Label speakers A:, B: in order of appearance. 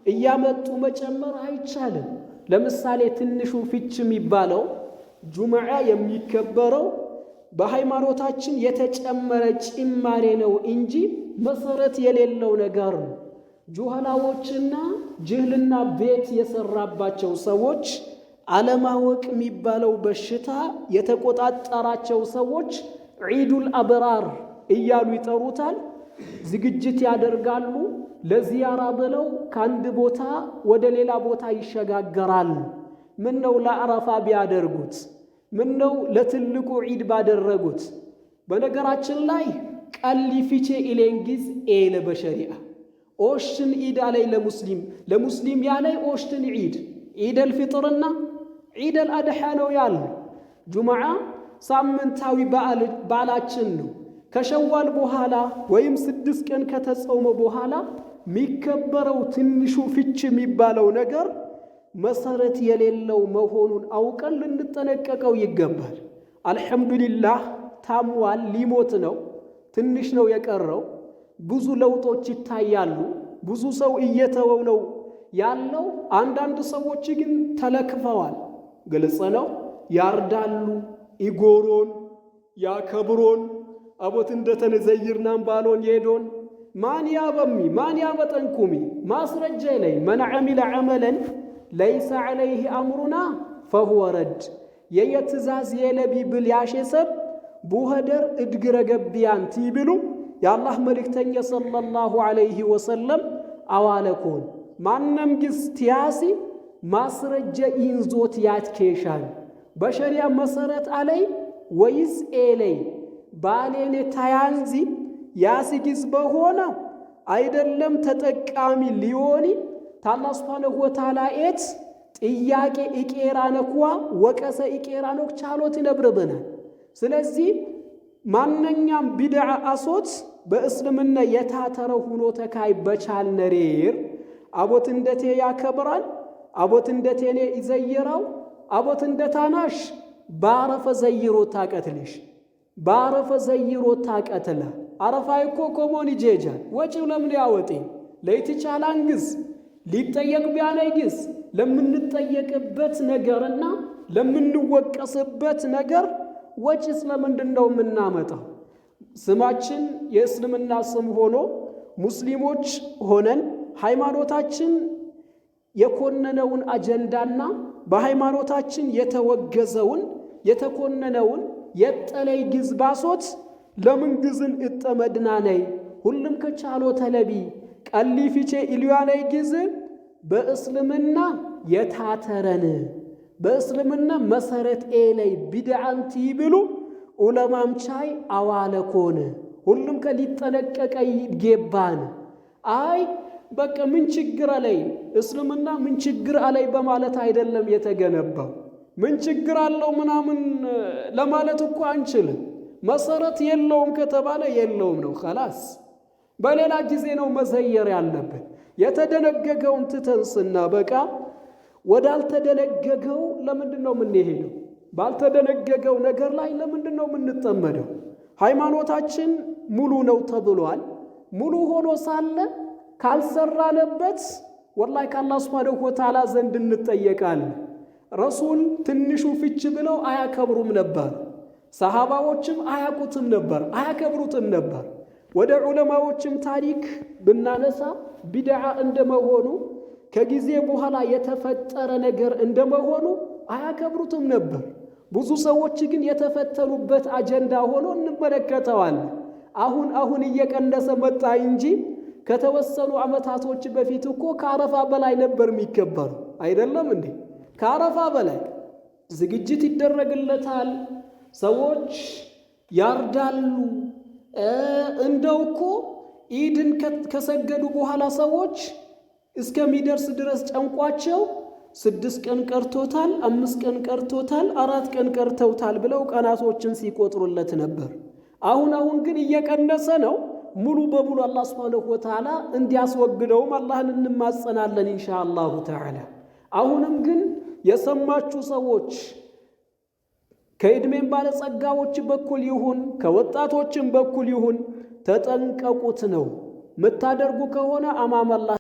A: እያመጡ መጨመር አይቻልም። ለምሳሌ ትንሹ ፍች የሚባለው ጁምዓ የሚከበረው በሃይማኖታችን የተጨመረ ጭማሬ ነው እንጂ መሰረት የሌለው ነገር ነው። ጁሃላዎችና ጅህልና ቤት የሰራባቸው ሰዎች አለማወቅ የሚባለው በሽታ የተቆጣጠራቸው ሰዎች ዒዱል አብራር እያሉ ይጠሩታል። ዝግጅት ያደርጋሉ። ለዚያራ ብለው ከአንድ ቦታ ወደ ሌላ ቦታ ይሸጋገራሉ። ምን ነው ለአረፋ ቢያደርጉት? ምን ነው ለትልቁ ዒድ ባደረጉት? በነገራችን ላይ ቀሊ ፊቼ ኢሌንጊዝ ኤለ በሸሪዓ ኦሽትን ዒድ አለይ ለሙስሊም ያለይ ኦሽትን ዒድ ዒደል ፊጥርና ዒደል አድሓ ነው ያለ። ጁምዓ ሳምንታዊ በዓላችን ነው። ከሸዋል በኋላ ወይም 6 ቀን ከተጾመ በኋላ የሚከበረው ትንሹ ፍች የሚባለው ነገር መሰረት የሌለው መሆኑን አውቀን ልንጠነቀቀው ይገባል። አልሐምዱሊላህ ታሟል፣ ሊሞት ነው፣ ትንሽ ነው የቀረው። ብዙ ለውጦች ይታያሉ። ብዙ ሰው እየተወው ነው ያለው። አንዳንድ ሰዎች ግን ተለክፈዋል። ግልጽ ነው። ያርዳሉ፣ ኢጎሮን ያከብሮን አቦት እንደተነዘይርናም ባሎን የዶን ማን ያበጠንኩሚ ማስረጃ ላይ መን ዓሚለ ዓመለን ለይሰ ዓለይህ አምሩና ፈሁወ ረድ የየትእዛዝ የለቢ ብል ያሸሰብ ቡኸደር እድግረ ገቢያን ቲብሉ የአላህ መልእክተኛ ሰለላሁ ዐለይሂ ወሰለም አዋለኮን ማንም ግስ ቲያሲ ማስረጃ ኢንዞት ያትኬሻል በሸሪያ መሰረት አለይ ወይስ ኤለይ ባሌኔ ታያንዚ ያሲጊዝ በሆነ አይደለም ተጠቃሚ ሊሆኒ ታላህ ሱብሓነሁ ወተዓላ ኤት ጥያቄ ኢቄራነኳ ወቀሰ ኢቄራኖክ ቻሎት ይነብርብናል። ስለዚህ ማንኛም ቢድዓ አሶት በእስልምና የታተረ ሆኖ ተካይ በቻል ነሬር አቦት እንደቴ ያከብራል፣ አቦት እንደቴኔ ይዘይራው፣ አቦት እንደታናሽ ባረፈ ዘይሮ ታቀትልሽ ባረፈ ዘይሮ ታቀትላ አረፋይ እኮ ኮሞን ይጄጃል ወጪው ለምን ያወጤ ለይትቻላን ግዝ ሊጠየቅ ቢያነይ ግዝ ለምንጠየቅበት ነገርና ለምንወቀስበት ነገር ወጪ ስለምንድን ነው የምናመጣው? ስማችን የእስልምና ስም ሆኖ ሙስሊሞች ሆነን ሃይማኖታችን የኮነነውን አጀንዳና በሃይማኖታችን የተወገዘውን የተኮነነውን የጠለይ ግዝ ባሶት ለምን ግዝን እጠመድና ነይ ሁሉም ከቻሎ ተለቢ ቀሊ ፊቼ ኢልያነይ ግዝ በእስልምና የታተረን በእስልምና መሰረት ኤለይ ቢድዓንቲ ብሉ ዑለማም ቻይ አዋለኮን ሁሉም ከሊጠነቀቀ ይገባን። አይ በቃ ምን ችግር አለይ እስልምና ምን ችግር አለይ በማለት አይደለም የተገነባው። ምን ችግር አለው ምናምን ለማለት እኮ አንችልም። መሰረት የለውም ከተባለ የለውም ነው خلاص። በሌላ ጊዜ ነው መዘየር ያለብን። የተደነገገውን ትተን ስናበቃ ወዳልተደነገገው ለምንድን ነው የምንሄደው? ባልተደነገገው ነገር ላይ ለምንድን ነው የምንጠመደው? ሃይማኖታችን ሙሉ ነው ተብሏል። ሙሉ ሆኖ ሳለ ካልሰራነበት ወላሂ ከአላህ ሱብሓነሁ ወተዓላ ዘንድ እንጠየቃለን። ረሱል ትንሹ ፍች ብለው አያከብሩም ነበር። ሰሃባዎችም አያውቁትም ነበር፣ አያከብሩትም ነበር። ወደ ዑለማዎችም ታሪክ ብናነሳ ቢድዓ እንደመሆኑ ከጊዜ በኋላ የተፈጠረ ነገር እንደመሆኑ አያከብሩትም ነበር። ብዙ ሰዎች ግን የተፈተኑበት አጀንዳ ሆኖ እንመለከተዋለን። አሁን እየቀነሰ መጣ እንጂ ከተወሰኑ ዓመታቶች በፊት እኮ ከአረፋ በላይ ነበር የሚከበሩ አይደለም እንዴ? ከአረፋ በላይ ዝግጅት ይደረግለታል፣ ሰዎች ያርዳሉ። እንደው እኮ ኢድን ከሰገዱ በኋላ ሰዎች እስከሚደርስ ድረስ ጨንቋቸው 6 ቀን ቀርቶታል፣ 5 ቀን ቀርቶታል፣ 4 ቀን ቀርተውታል ብለው ቀናቶችን ሲቆጥሩለት ነበር። አሁን ግን እየቀነሰ ነው። ሙሉ በሙሉ አላህ ሱብሓነሁ ወተዓላ እንዲያስወግደውም አላህን እንማጸናለን ኢንሻአላሁ ተዓላ። አሁንም ግን የሰማችሁ ሰዎች ከዕድሜም ባለጸጋዎች በኩል ይሁን ከወጣቶችም በኩል ይሁን ተጠንቀቁት ነው። ምታደርጉ ከሆነ አማም አላህ